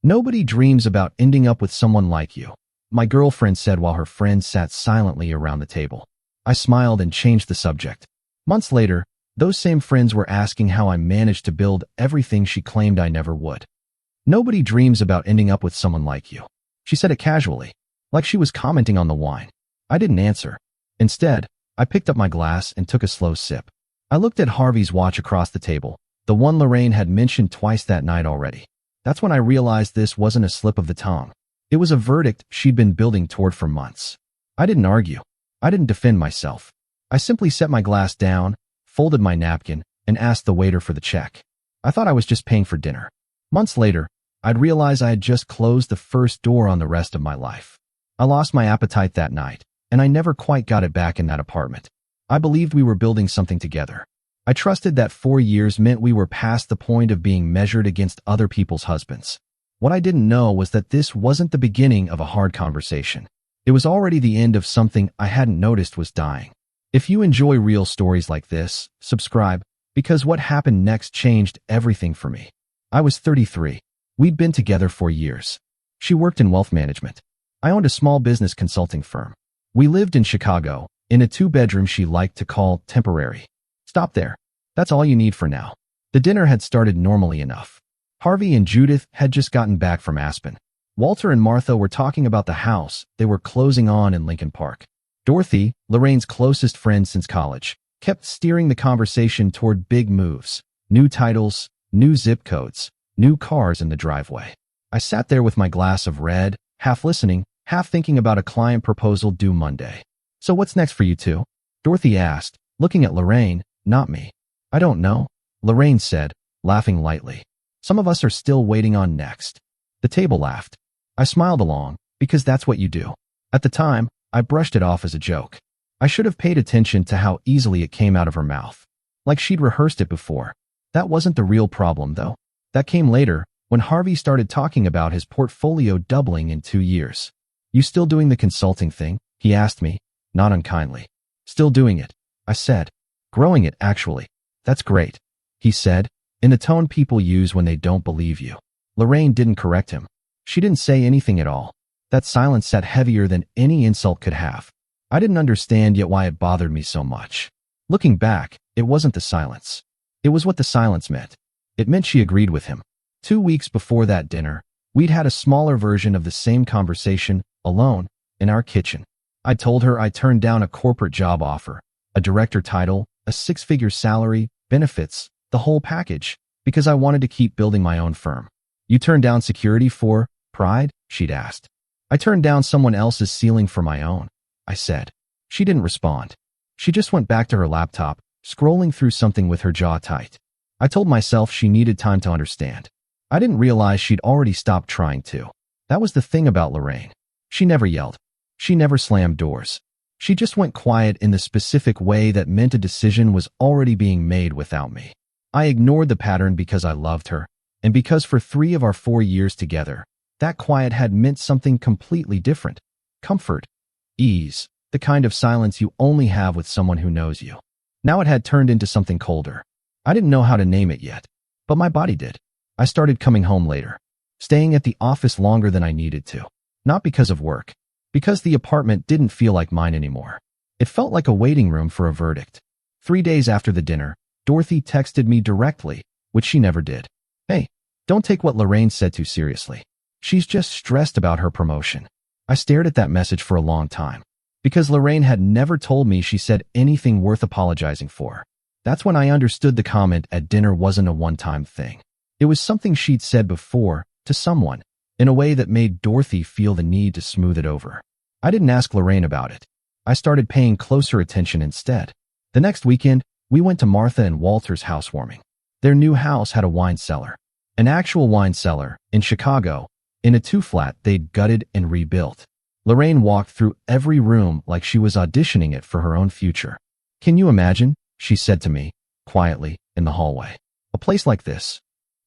Nobody dreams about ending up with someone like you, my girlfriend said while her friends sat silently around the table. I smiled and changed the subject. Months later, those same friends were asking how I managed to build everything she claimed I never would. Nobody dreams about ending up with someone like you. She said it casually, like she was commenting on the wine. I didn't answer. Instead, I picked up my glass and took a slow sip. I looked at Harvey's watch across the table, the one Lorraine had mentioned twice that night already. That's when I realized this wasn't a slip of the tongue. It was a verdict she'd been building toward for months. I didn't argue. I didn't defend myself. I simply set my glass down, folded my napkin, and asked the waiter for the check. I thought I was just paying for dinner. Months later, I'd realize I had just closed the first door on the rest of my life. I lost my appetite that night, and I never quite got it back in that apartment. I believed we were building something together. I trusted that 4 years meant we were past the point of being measured against other people's husbands. What I didn't know was that this wasn't the beginning of a hard conversation. It was already the end of something I hadn't noticed was dying. If you enjoy real stories like this, subscribe, because what happened next changed everything for me. I was 33. We'd been together for years. She worked in wealth management. I owned a small business consulting firm. We lived in Chicago, in a 2-bedroom she liked to call temporary. Stop there. That's all you need for now. The dinner had started normally enough. Harvey and Judith had just gotten back from Aspen. Walter and Martha were talking about the house they were closing on in Lincoln Park. Dorothy, Lorraine's closest friend since college, kept steering the conversation toward big moves, new titles, new zip codes, new cars in the driveway. I sat there with my glass of red, half listening, half thinking about a client proposal due Monday. So what's next for you two? Dorothy asked, looking at Lorraine, not me. I don't know, Lorraine said, laughing lightly. Some of us are still waiting on next. The table laughed. I smiled along, because that's what you do. At the time, I brushed it off as a joke. I should have paid attention to how easily it came out of her mouth. Like she'd rehearsed it before. That wasn't the real problem, though. That came later, when Harvey started talking about his portfolio doubling in 2 years. You still doing the consulting thing? He asked me, not unkindly. Still doing it, I said. Growing it, actually. That's great, he said, in the tone people use when they don't believe you. Lorraine didn't correct him. She didn't say anything at all. That silence sat heavier than any insult could have. I didn't understand yet why it bothered me so much. Looking back, it wasn't the silence. It was what the silence meant. It meant she agreed with him. 2 weeks before that dinner, we'd had a smaller version of the same conversation, alone, in our kitchen. I told her I turned down a corporate job offer, a director title, a 6-figure salary, benefits, the whole package, because I wanted to keep building my own firm. You turned down security for pride? She'd asked. I turned down someone else's ceiling for my own, I said. She didn't respond. She just went back to her laptop, scrolling through something with her jaw tight. I told myself she needed time to understand. I didn't realize she'd already stopped trying to. That was the thing about Lorraine. She never yelled. She never slammed doors. She just went quiet in the specific way that meant a decision was already being made without me. I ignored the pattern because I loved her, and because for 3 of our 4 years together, that quiet had meant something completely different. Comfort. Ease. The kind of silence you only have with someone who knows you. Now it had turned into something colder. I didn't know how to name it yet, but my body did. I started coming home later, staying at the office longer than I needed to. Not because of work, because the apartment didn't feel like mine anymore. It felt like a waiting room for a verdict. 3 days after the dinner, Dorothy texted me directly, which she never did. Hey, don't take what Lorraine said too seriously. She's just stressed about her promotion. I stared at that message for a long time, because Lorraine had never told me she said anything worth apologizing for. That's when I understood the comment at dinner wasn't a one-time thing. It was something she'd said before, to someone, in a way that made Dorothy feel the need to smooth it over. I didn't ask Lorraine about it. I started paying closer attention instead. The next weekend, we went to Martha and Walter's housewarming. Their new house had a wine cellar. An actual wine cellar, in Chicago, in a 2-flat they'd gutted and rebuilt. Lorraine walked through every room like she was auditioning it for her own future. Can you imagine? She said to me, quietly, in the hallway. A place like this.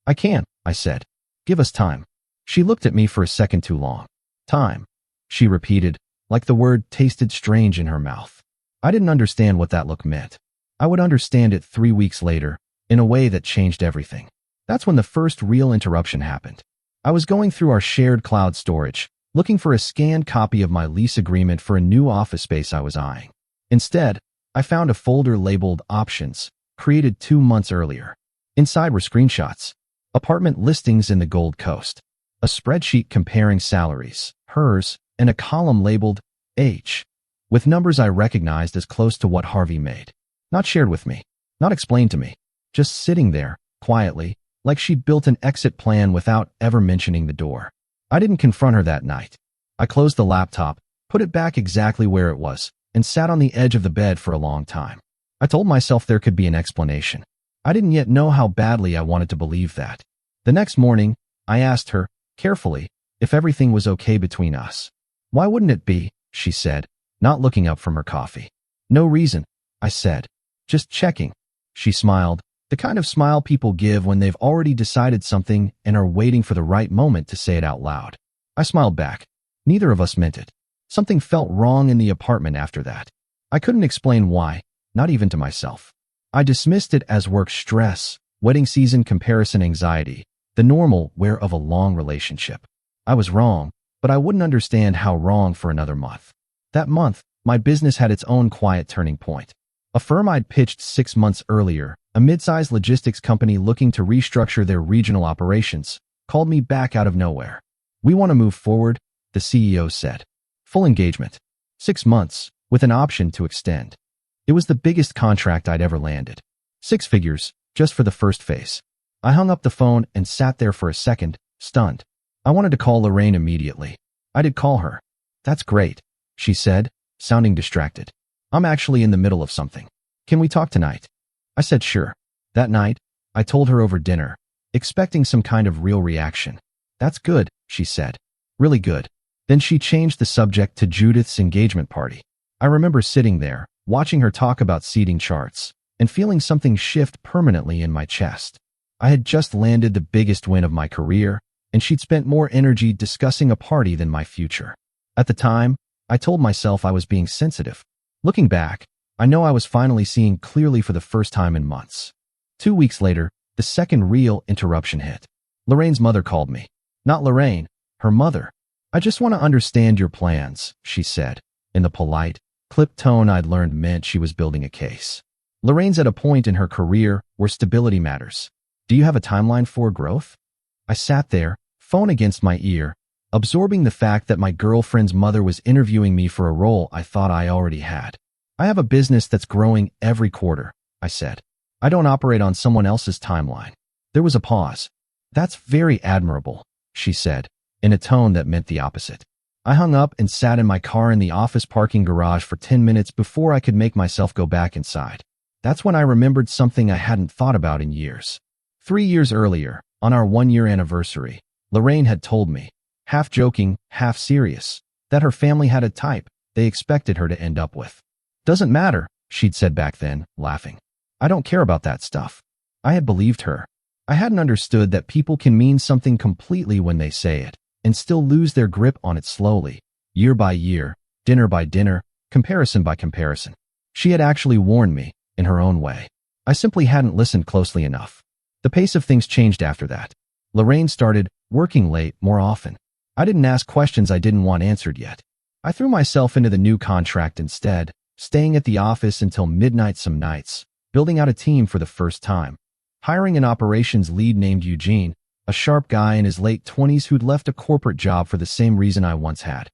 I can, I said. Give us time. She looked at me for a second too long. Time, she repeated, like the word tasted strange in her mouth. I didn't understand what that look meant. I would understand it 3 weeks later, in a way that changed everything. That's when the first real interruption happened. I was going through our shared cloud storage, looking for a scanned copy of my lease agreement for a new office space I was eyeing. Instead, I found a folder labeled Options, created 2 months earlier. Inside were screenshots, apartment listings in the Gold Coast, a spreadsheet comparing salaries, hers, and a column labeled H, with numbers I recognized as close to what Harvey made. Not shared with me, not explained to me, just sitting there, quietly, like she'd built an exit plan without ever mentioning the door. I didn't confront her that night. I closed the laptop, put it back exactly where it was, and sat on the edge of the bed for a long time. I told myself there could be an explanation. I didn't yet know how badly I wanted to believe that. The next morning, I asked her, carefully, if everything was okay between us. Why wouldn't it be? She said, not looking up from her coffee. No reason, I said. Just checking. She smiled, the kind of smile people give when they've already decided something and are waiting for the right moment to say it out loud. I smiled back. Neither of us meant it. Something felt wrong in the apartment after that. I couldn't explain why, not even to myself. I dismissed it as work stress, wedding season comparison anxiety, the normal wear of a long relationship. I was wrong, but I wouldn't understand how wrong for another month. That month, my business had its own quiet turning point. A firm I'd pitched 6 months earlier, a mid-sized logistics company looking to restructure their regional operations, called me back out of nowhere. We want to move forward, the CEO said. Full engagement. 6 months, with an option to extend. It was the biggest contract I'd ever landed. 6 figures, just for the first phase. I hung up the phone and sat there for a second, stunned. I wanted to call Lorraine immediately. I did call her. That's great, she said, sounding distracted. I'm actually in the middle of something. Can we talk tonight? I said sure. That night, I told her over dinner, expecting some kind of real reaction. That's good, she said. Really good. Then she changed the subject to Judith's engagement party. I remember sitting there, watching her talk about seating charts, and feeling something shift permanently in my chest. I had just landed the biggest win of my career, and she'd spent more energy discussing a party than my future. At the time, I told myself I was being sensitive. Looking back, I know I was finally seeing clearly for the first time in months. 2 weeks later, the second real interruption hit. Lorraine's mother called me. Not Lorraine, her mother. I just want to understand your plans, she said, in the polite, clipped tone I'd learned meant she was building a case. Lorraine's at a point in her career where stability matters. Do you have a timeline for growth? I sat there, phone against my ear, absorbing the fact that my girlfriend's mother was interviewing me for a role I thought I already had. I have a business that's growing every quarter, I said. I don't operate on someone else's timeline. There was a pause. That's very admirable, she said, in a tone that meant the opposite. I hung up and sat in my car in the office parking garage for 10 minutes before I could make myself go back inside. That's when I remembered something I hadn't thought about in years. 3 years earlier, on our 1-year anniversary, Lorraine had told me, half joking, half serious, that her family had a type they expected her to end up with. Doesn't matter, she'd said back then, laughing. I don't care about that stuff. I had believed her. I hadn't understood that people can mean something completely when they say it, and still lose their grip on it slowly, year by year, dinner by dinner, comparison by comparison. She had actually warned me, in her own way. I simply hadn't listened closely enough. The pace of things changed after that. Lorraine started working late more often. I didn't ask questions I didn't want answered yet. I threw myself into the new contract instead, staying at the office until midnight some nights, building out a team for the first time. Hiring an operations lead named Eugene, a sharp guy in his late 20s who'd left a corporate job for the same reason I once had.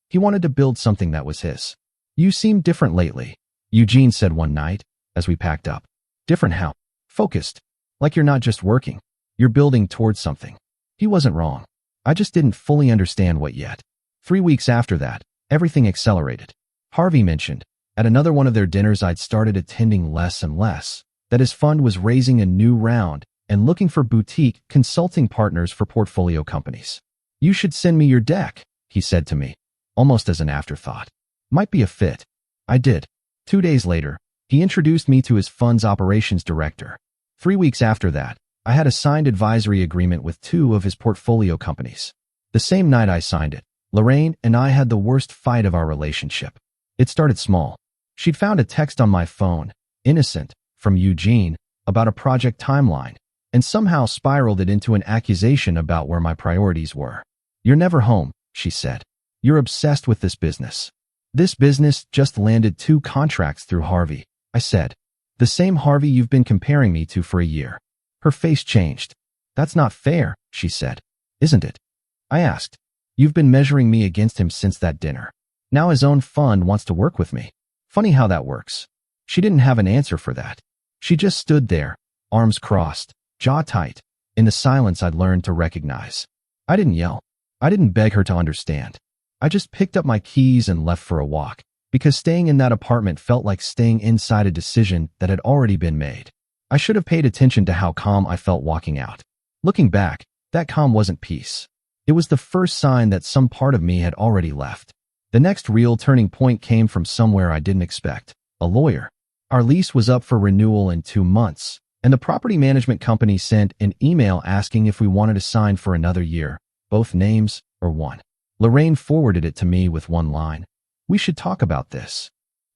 He wanted to build something that was his. You seem different lately, Eugene said one night, as we packed up. Different how? Focused. Like you're not just working. You're building towards something. He wasn't wrong. I just didn't fully understand what yet. 3 weeks after that, everything accelerated. Harvey mentioned, at another one of their dinners I'd started attending less and less, that his fund was raising a new round and looking for boutique consulting partners for portfolio companies. You should send me your deck, he said to me, almost as an afterthought. Might be a fit. I did. 2 days later, he introduced me to his fund's operations director. 3 weeks after that, I had a signed advisory agreement with 2 of his portfolio companies. The same night I signed it, Lorraine and I had the worst fight of our relationship. It started small. She'd found a text on my phone, innocent, from Eugene, about a project timeline, and somehow spiraled it into an accusation about where my priorities were. "You're never home," she said. "You're obsessed with this business." "This business just landed 2 contracts through Harvey," I said. "The same Harvey you've been comparing me to for a year." Her face changed. "That's not fair," she said. "Isn't it?" I asked. "You've been measuring me against him since that dinner. Now his own fund wants to work with me. Funny how that works." She didn't have an answer for that. She just stood there, arms crossed, jaw tight, in the silence I'd learned to recognize. I didn't yell. I didn't beg her to understand. I just picked up my keys and left for a walk, because staying in that apartment felt like staying inside a decision that had already been made. I should have paid attention to how calm I felt walking out. Looking back, that calm wasn't peace. It was the first sign that some part of me had already left. The next real turning point came from somewhere I didn't expect: a lawyer. Our lease was up for renewal in 2 months, and the property management company sent an email asking if we wanted to sign for another year, both names or one. Lorraine forwarded it to me with one line: "We should talk about this."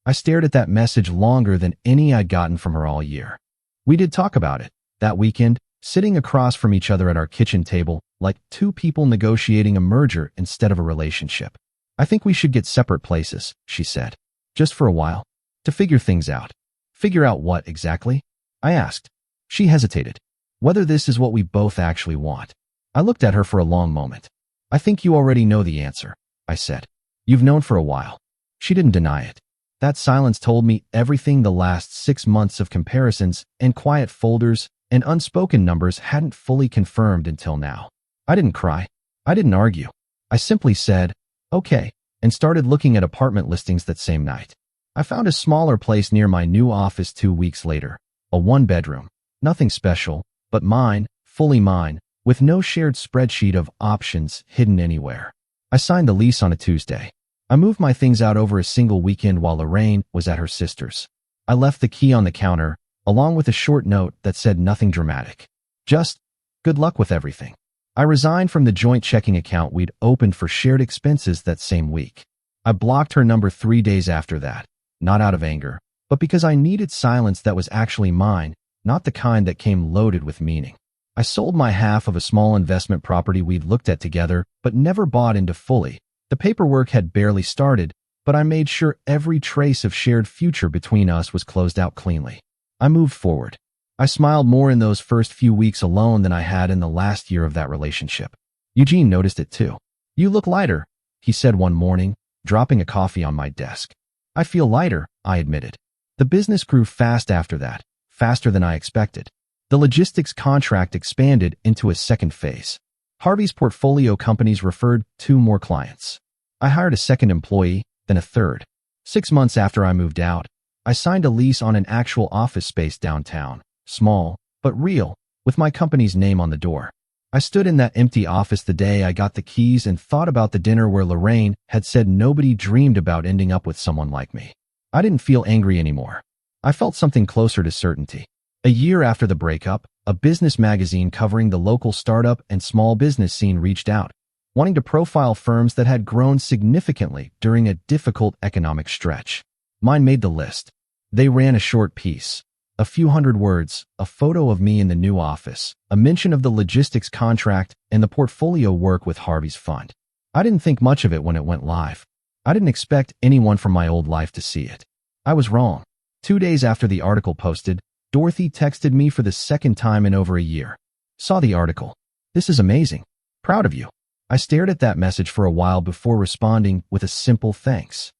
I stared at that message longer than any I'd gotten from her all year. We did talk about it, that weekend, sitting across from each other at our kitchen table, like 2 people negotiating a merger instead of a relationship. "I think we should get separate places," she said. "Just for a while. To figure things out." "Figure out what exactly?" I asked. She hesitated. "Whether this is what we both actually want." I looked at her for a long moment. "I think you already know the answer," I said. "You've known for a while." She didn't deny it. That silence told me everything the last 6 months of comparisons and quiet folders and unspoken numbers hadn't fully confirmed until now. I didn't cry. I didn't argue. I simply said, "Okay," and started looking at apartment listings that same night. I found a smaller place near my new office 2 weeks later, a 1-bedroom. Nothing special, but mine, fully mine, with no shared spreadsheet of options hidden anywhere. I signed the lease on a Tuesday. I moved my things out over a single weekend while Lorraine was at her sister's. I left the key on the counter, along with a short note that said nothing dramatic. Just, "Good luck with everything." I resigned from the joint checking account we'd opened for shared expenses that same week. I blocked her number 3 days after that, not out of anger, but because I needed silence that was actually mine, not the kind that came loaded with meaning. I sold my half of a small investment property we'd looked at together, but never bought into fully. The paperwork had barely started, but I made sure every trace of shared future between us was closed out cleanly. I moved forward. I smiled more in those first few weeks alone than I had in the last year of that relationship. Eugene noticed it too. "You look lighter," he said one morning, dropping a coffee on my desk. "I feel lighter," I admitted. The business grew fast after that, faster than I expected. The logistics contract expanded into a second phase. Harvey's portfolio companies referred 2 more clients. I hired a second employee, then a third. 6 months after I moved out, I signed a lease on an actual office space downtown, small, but real, with my company's name on the door. I stood in that empty office the day I got the keys and thought about the dinner where Lorraine had said nobody dreamed about ending up with someone like me. I didn't feel angry anymore. I felt something closer to certainty. A year after the breakup, a business magazine covering the local startup and small business scene reached out, wanting to profile firms that had grown significantly during a difficult economic stretch. Mine made the list. They ran a short piece, a few hundred words, a photo of me in the new office, a mention of the logistics contract, and the portfolio work with Harvey's fund. I didn't think much of it when it went live. I didn't expect anyone from my old life to see it. I was wrong. 2 days after the article posted, Dorothy texted me for the second time in over a year. "Saw the article. This is amazing. Proud of you." I stared at that message for a while before responding with a simple thanks.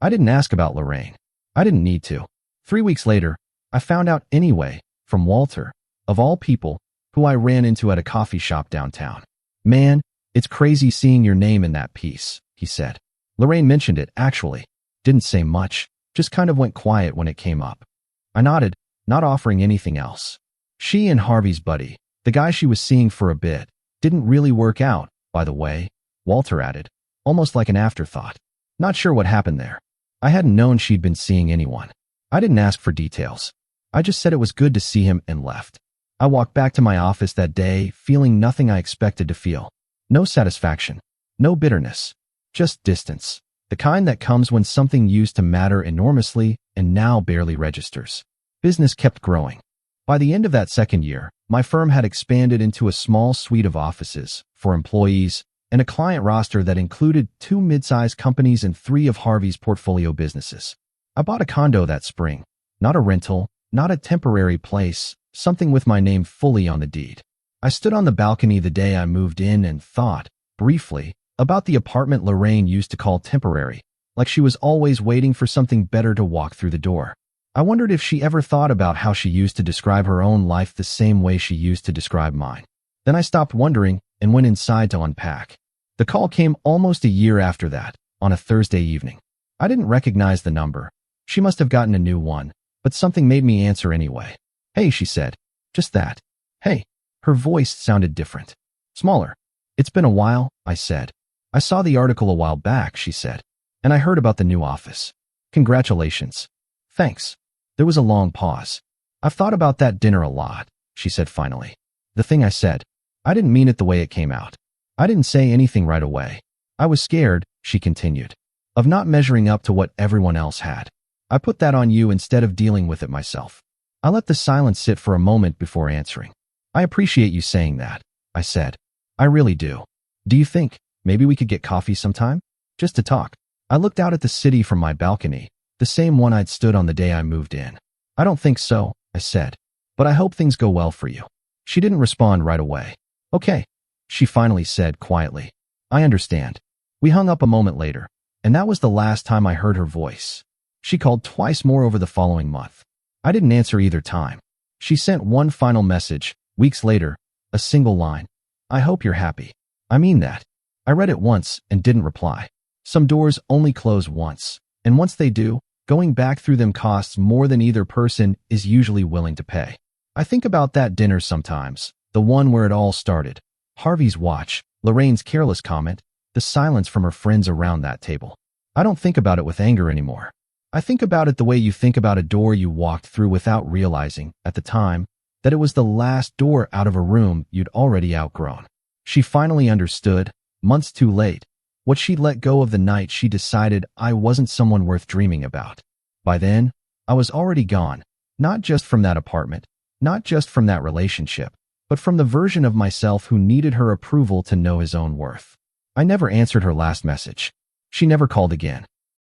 I didn't ask about Lorraine. I didn't need to. 3 weeks later, I found out anyway, from Walter, of all people, who I ran into at a coffee shop downtown. "Man, it's crazy seeing your name in that piece," he said. "Lorraine mentioned it, actually. Didn't say much, just kind of went quiet when it came up." I nodded, not offering anything else. She and Harvey's buddy, the guy she was seeing for a bit, didn't really work out, by the way, Walter added, almost like an afterthought. Not sure what happened there. I hadn't known she'd been seeing anyone. I didn't ask for details. I just said it was good to see him and left. I walked back to my office that day, feeling nothing I expected to feel. No satisfaction. No bitterness. Just distance. The kind that comes when something used to matter enormously and now barely registers. Business kept growing. By the end of that second year, My firm had expanded into a small suite of offices for employees and a client roster that included 2 mid-sized companies and 3 of Harvey's portfolio businesses. I bought a condo that spring, not a rental, not a temporary place, something with my name fully on the deed. I stood on the balcony the day I moved in and thought, briefly, about the apartment Lorraine used to call temporary, like she was always waiting for something better to walk through the door. I wondered if she ever thought about how she used to describe her own life the same way she used to describe mine. Then I stopped wondering and went inside to unpack. The call came almost a year after that, on a Thursday evening. I didn't recognize the number. She must have gotten a new one, but something made me answer anyway. "Hey," she said. Just that. "Hey." Her voice sounded different. Smaller. "It's been a while," I said. "I saw the article a while back," she said. "And I heard about the new office. Congratulations." "Thanks." There was a long pause. "I've thought about that dinner a lot," she said finally. The thing I said. I didn't mean it the way it came out. I didn't say anything right away. I was scared, she continued, of not measuring up to what everyone else had. I put that on you instead of dealing with it myself. I let the silence sit for a moment before answering. "I appreciate you saying that," I said. "I really do. Do you think maybe we could get coffee sometime? Just to talk?" I looked out at the city from my balcony, the same one I'd stood on the day I moved in. "I don't think so," I said, "but I hope things go well for you." She didn't respond right away. "Okay," she finally said quietly. "I understand." We hung up a moment later, and that was the last time I heard her voice. She called twice more over the following month. I didn't answer either time. She sent one final message, weeks later, a single line. "I hope you're happy. I mean that." I read it once and didn't reply. Some doors only close once, and once they do, going back through them costs more than either person is usually willing to pay. I think about that dinner sometimes, the one where it all started. Harvey's watch, Lorraine's careless comment, the silence from her friends around that table. I don't think about it with anger anymore. I think about it the way you think about a door you walked through without realizing, at the time, that it was the last door out of a room you'd already outgrown. She finally understood, months too late, what she'd let go of the night she decided I wasn't someone worth dreaming about. By then, I was already gone, not just from that apartment, not just from that relationship, but from the version of myself who needed her approval to know his own worth. I never answered her last message. She never called again.